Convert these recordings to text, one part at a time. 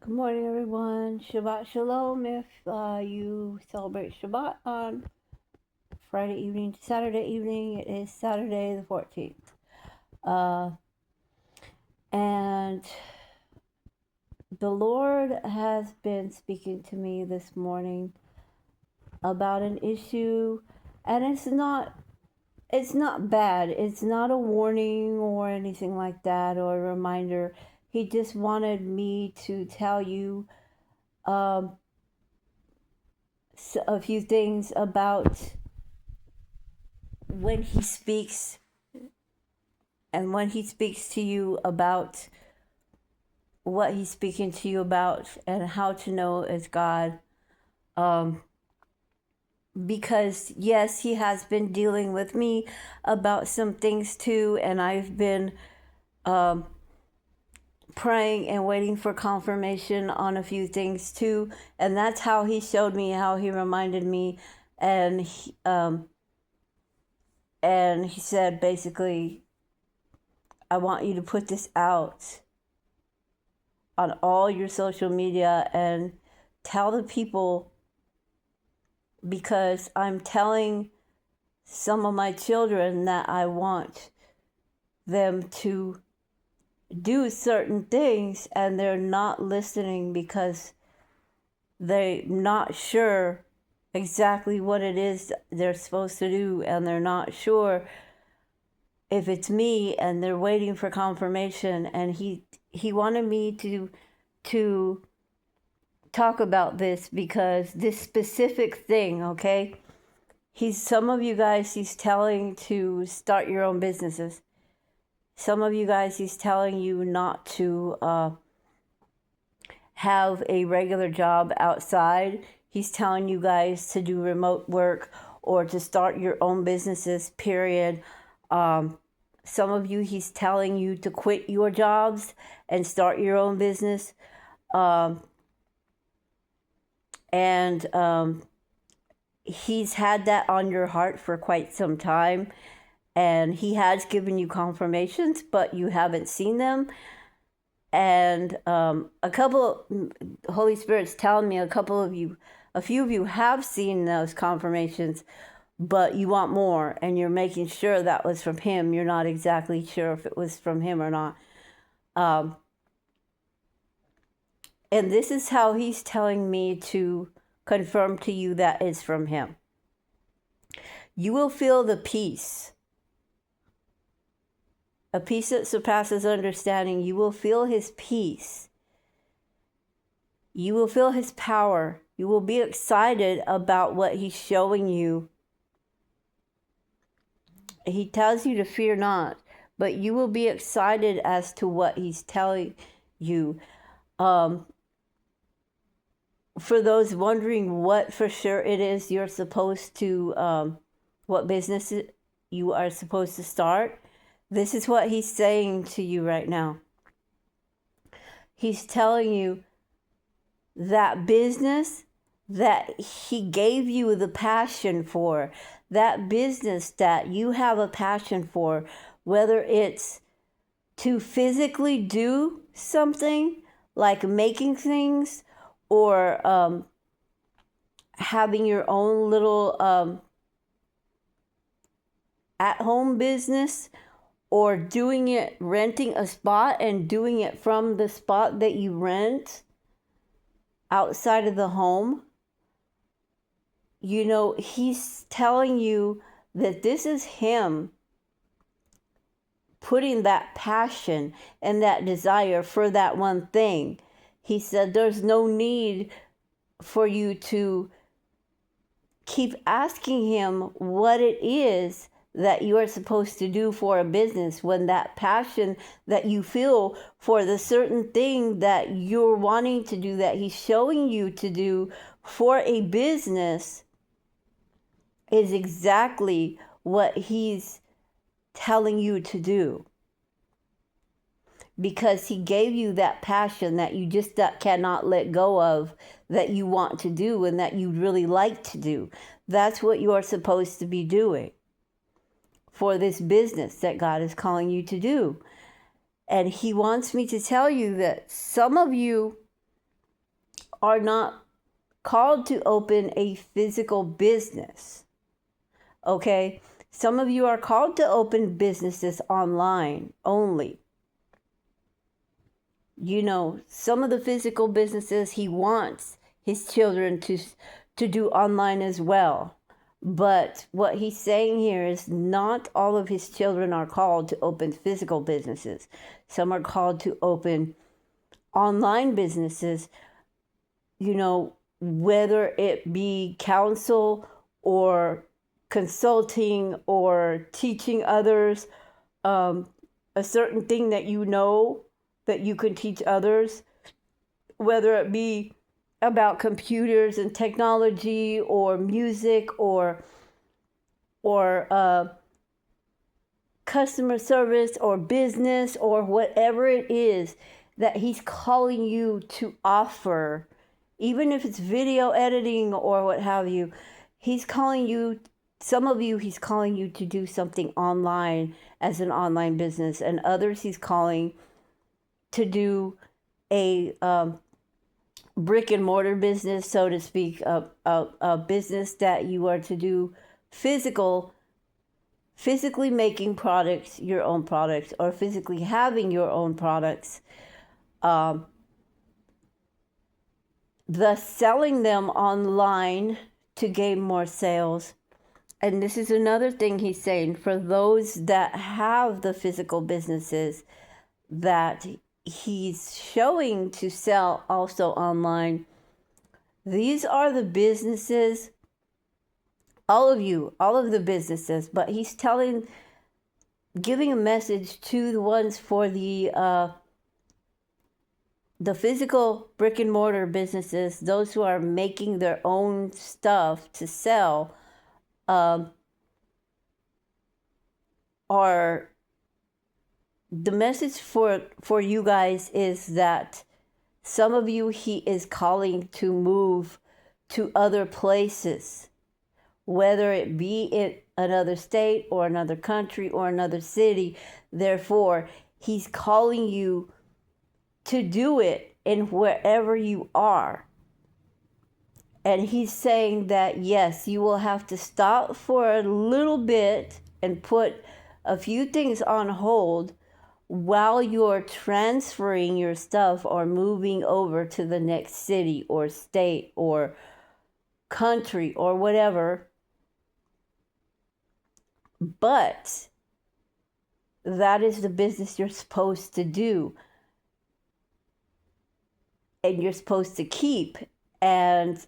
Good morning, everyone. Shabbat Shalom. If you celebrate Shabbat on Friday evening to Saturday evening, it is Saturday the 14th. And the Lord has been speaking to me this morning about an issue, and it's not bad. It's not a warning or anything like that or a reminder. He just wanted me to tell you a few things about when he speaks and when he speaks to you about what he's speaking to you about and how to know it's God. Because yes, he has been dealing with me about some things too, and I've been praying and waiting for confirmation on a few things too, and that's how he showed me, how he reminded me, and he said basically, I want you to put this out on all your social media and tell the people, because I'm telling some of my children that I want them to do certain things and they're not listening because they're not sure exactly what it is they're supposed to do, and they're not sure if it's me, and they're waiting for confirmation. And he wanted me to talk about this because this specific thing, okay? Some of you guys he's telling to start your own businesses. Some of you guys he's telling you not to have a regular job outside. He's telling you guys to do remote work or to start your own businesses, period. Some of you he's telling you to quit your jobs and start your own business. He's had that on your heart for quite some time, and he has given you confirmations, but you haven't seen them. And Holy Spirit's telling me a few of you have seen those confirmations, but you want more, and you're making sure that was from him. You're not exactly sure if it was from him or not. And this is how he's telling me to confirm to you that it's from him. You will feel the peace, a peace that surpasses understanding. You will feel his peace. You will feel his power. You will be excited about what he's showing you. He tells you to fear not, but you will be excited as to what he's telling you. For those wondering what for sure it is you're supposed to, what business you are supposed to start, this is what he's saying to you right now. He's telling you that business that he gave you the passion for, that business that you have a passion for, whether it's to physically do something like making things, or having your own little at-home business, or doing it, renting a spot and doing it from the spot that you rent outside of the home. You know, he's telling you that this is him putting that passion and that desire for that one thing. He said there's no need for you to keep asking him what it is that you are supposed to do for a business, when that passion that you feel for the certain thing that you're wanting to do, that he's showing you to do for a business, is exactly what he's telling you to do. Because he gave you that passion that you just cannot let go of, that you want to do and that you really like to do. That's what you're supposed to be doing for this business that God is calling you to do. And he wants me to tell you that some of you are not called to open a physical business. Okay? Some of you are called to open businesses online only. You know, some of the physical businesses he wants his children to do online as well. But what he's saying here is not all of his children are called to open physical businesses. Some are called to open online businesses, you know, whether it be counsel or consulting or teaching others a certain thing that you know that you can teach others, whether it be about computers and technology or music or customer service or business or whatever it is that he's calling you to offer, even if it's video editing or what have you. He's calling you, some of you, he's calling you to do something online as an online business, and others he's calling to do a brick and mortar business, so to speak, a business that you are to do physically making products, your own products, or physically having your own products, thus selling them online to gain more sales. And this is another thing he's saying for those that have the physical businesses that he's showing to sell also online. These are the businesses, all of the businesses, but he's giving a message to the ones for the physical brick and mortar businesses, those who are making their own stuff to sell, are the message for you guys is that some of you he is calling to move to other places, whether it be in another state or another country or another city. Therefore, he's calling you to do it in wherever you are. And he's saying that, yes, you will have to stop for a little bit and put a few things on hold while you're transferring your stuff or moving over to the next city or state or country or whatever. But that is the business you're supposed to do and you're supposed to keep. And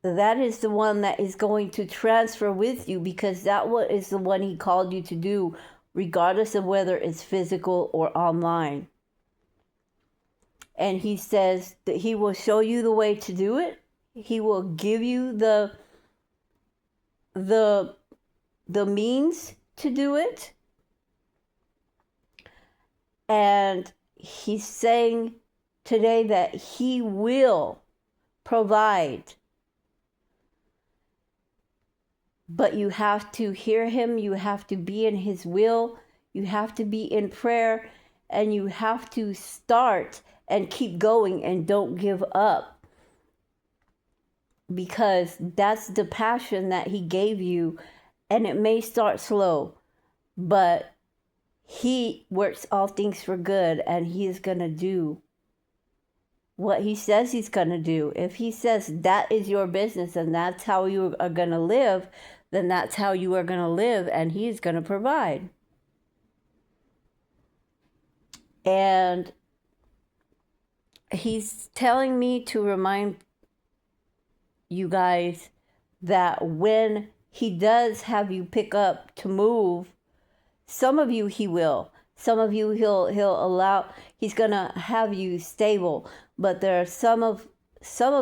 that is the one that is going to transfer with you, because that one is the one he called you to do, regardless of whether it's physical or online. And he says that he will show you the way to do it. He will give you the means to do it. And he's saying today that he will provide. But you have to hear him, you have to be in his will, you have to be in prayer, and you have to start and keep going and don't give up. Because that's the passion that he gave you, and it may start slow, but he works all things for good, and he is going to do what he says he's going to do. If he says that is your business and that's how you are going to live, then that's how you are going to live, and he's going to provide. And he's telling me to remind you guys that when he does have you pick up to move, some of you he will. Some of you he'll allow, he's going to have you stable, but there are some of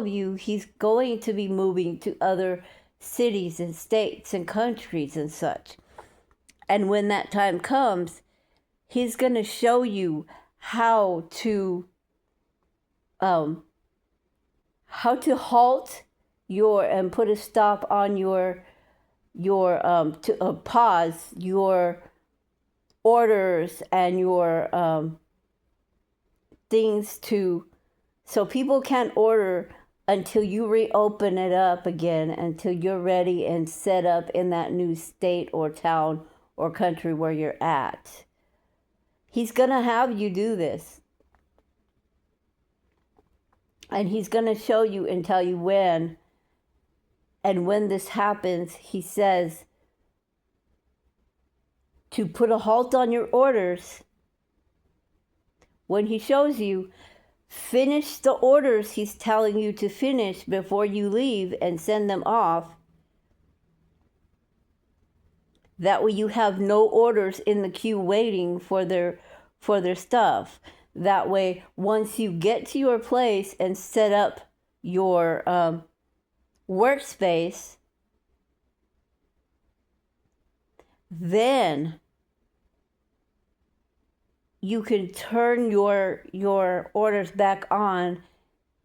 you he's going to be moving to other cities and states and countries and such. And when that time comes, he's going to show you how to halt your and put a stop on your to pause your orders and your things to So people can't order until you reopen it up again, until you're ready and set up in that new state or town or country where you're at. He's going to have you do this. And he's going to show you and tell you when. And when this happens, he says to put a halt on your orders. When he shows you, finish the orders he's telling you to finish before you leave and send them off. That way you have no orders in the queue waiting for their stuff. That way, once you get to your place and set up your workspace, then you can turn your orders back on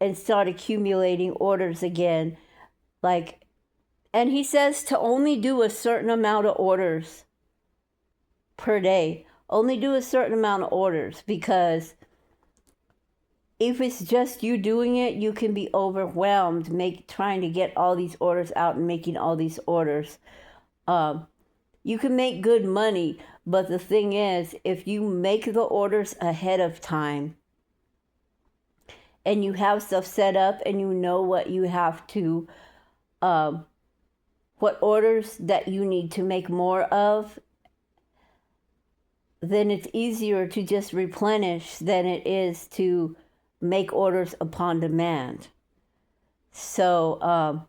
and start accumulating orders again. And he says to only do a certain amount of orders per day. Only do a certain amount of orders, because if it's just you doing it, you can be overwhelmed trying to get all these orders out and making all these orders. You can make good money, but the thing is, if you make the orders ahead of time and you have stuff set up and you know what you have to, what orders that you need to make more of, then it's easier to just replenish than it is to make orders upon demand. So,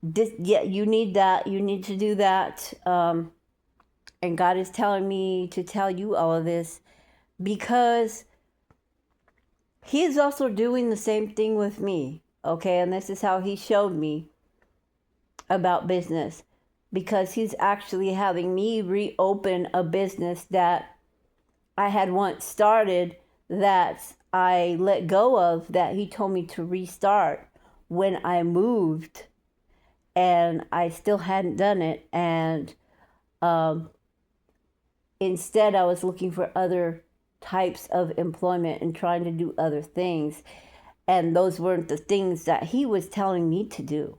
you need that. You need to do that. And God is telling me to tell you all of this because he is also doing the same thing with me. Okay. And this is how he showed me about business, because he's actually having me reopen a business that I had once started that I let go of, that he told me to restart when I moved, and I still hadn't done it. And instead, I was looking for other types of employment and trying to do other things. And those weren't the things that he was telling me to do.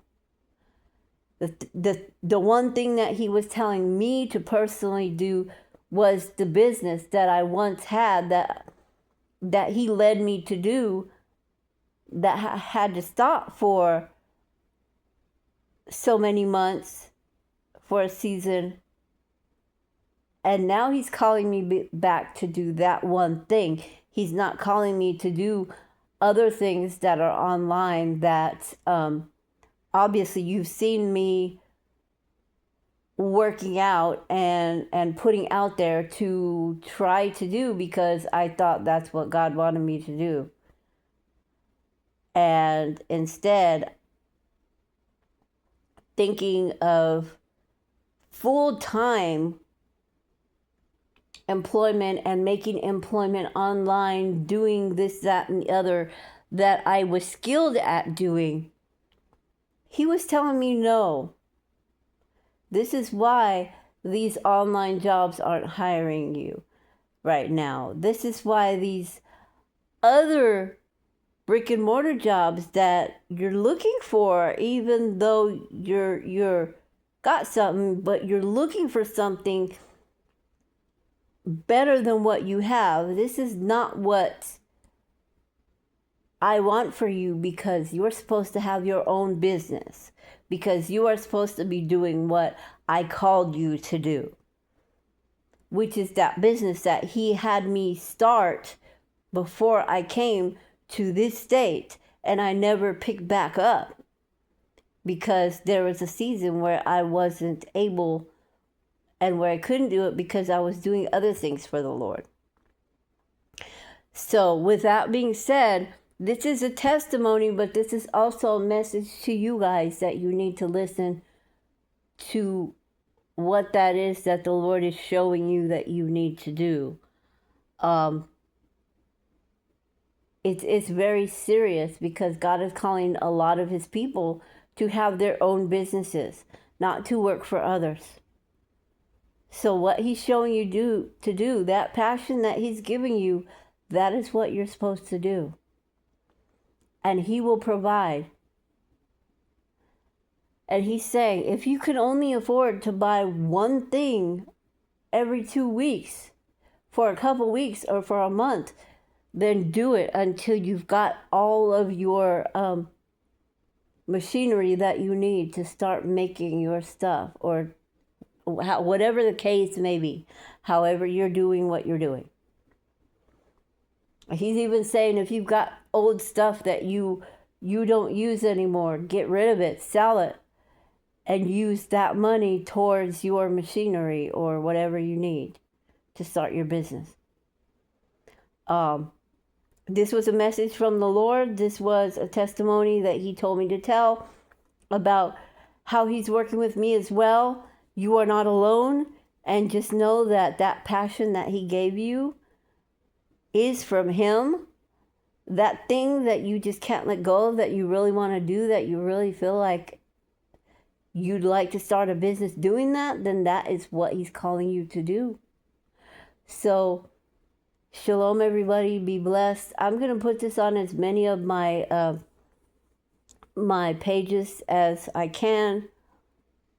The one thing that he was telling me to personally do was the business that I once had that he led me to do, that I had to stop for so many months, for a season. And now he's calling me back to do that one thing. He's not calling me to do other things that are online that obviously you've seen me working out and putting out there to try to do, because I thought that's what God wanted me to do. And instead, thinking of full-time employment and making employment online, doing this, that, and the other that I was skilled at doing, he was telling me no. This is why these online jobs aren't hiring you right now. This is why these other brick and mortar jobs that you're looking for, even though you're got something, but you're looking for something better than what you have. This is not what I want for you, because you're supposed to have your own business, because you are supposed to be doing what I called you to do, which is that business that he had me start before I came to this state, and I never picked back up because there was a season where I wasn't able and where I couldn't do it because I was doing other things for the Lord. So with that being said, this is a testimony, but this is also a message to you guys that you need to listen to what that is that the Lord is showing you that you need to do. It's very serious, because God is calling a lot of his people to have their own businesses, not to work for others. So what he's showing you to do, that passion that he's giving you, that is what you're supposed to do. and He will provide. And He's saying, if you can only afford to buy one thing every 2 weeks, for a couple weeks or for a month, then do it until you've got all of your machinery that you need to start making your stuff, or whatever the case may be, however you're doing what you're doing. He's even saying, if you've got old stuff that you don't use anymore, get rid of it, sell it, and use that money towards your machinery or whatever you need to start your business. This was a message from the Lord. This was a testimony that He told me to tell about how He's working with me as well. You are not alone, and just know that that passion that He gave you is from Him. That thing that you just can't let go of, that you really want to do, that you really feel like you'd like to start a business doing that, then that is what He's calling you to do. So, shalom, everybody. Be blessed. I'm going to put this on as many of my my pages as I can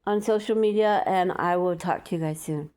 on social media, and I will talk to you guys soon.